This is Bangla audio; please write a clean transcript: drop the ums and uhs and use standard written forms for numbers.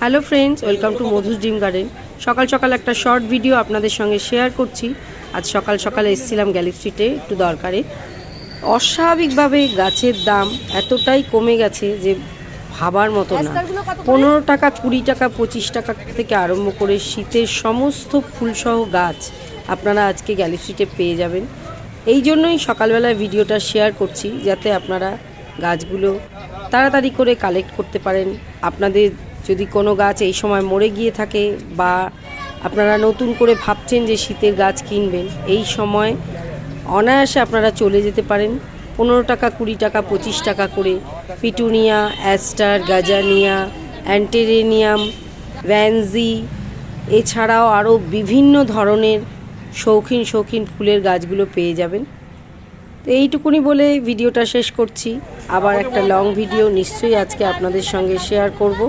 Hello friends, welcome to Madhu's dream garden. সকাল সকাল একটা শর্ট ভিডিও আপনাদের সঙ্গে শেয়ার করছি। আজ সকাল সকাল এসেছিলাম গ্যালি স্ট্রিটে একটু দরকারে। অস্বাভাবিকভাবে গাছের দাম এতটাই কমে গেছে যে ভাবার মতো না। 15 টাকা, 20 টাকা, 25 টাকা থেকে আরম্ভ করে শীতের সমস্ত ফুলসহ গাছ আপনারা আজকে গ্যালি স্ট্রিটে পেয়ে যাবেন। এই জন্যই সকালবেলায় ভিডিওটা শেয়ার করছি, যাতে আপনারা গাছগুলো তাড়াতাড়ি করে কালেক্ট করতে পারেন। আপনাদের যদি কোনো গাছ এই সময় মরে গিয়ে থাকে বা আপনারা নতুন করে ভাবছেন যে শীতের গাছ কিনবেন, এই সময় অনায়াসে আপনারা চলে যেতে পারেন। 15 টাকা, 20 টাকা, 25 টাকা করে পিটুনিয়া, অ্যাস্টার, গাজানিয়া, অ্যান্টেরেনিয়াম, ভ্যানজি, এছাড়াও আরও বিভিন্ন ধরনের শৌখিন ফুলের গাছগুলো পেয়ে যাবেন। তো এইটুকুনি বলে ভিডিওটা শেষ করছি। আবার একটা লং ভিডিও নিশ্চয়ই আজকে আপনাদের সঙ্গে শেয়ার করব।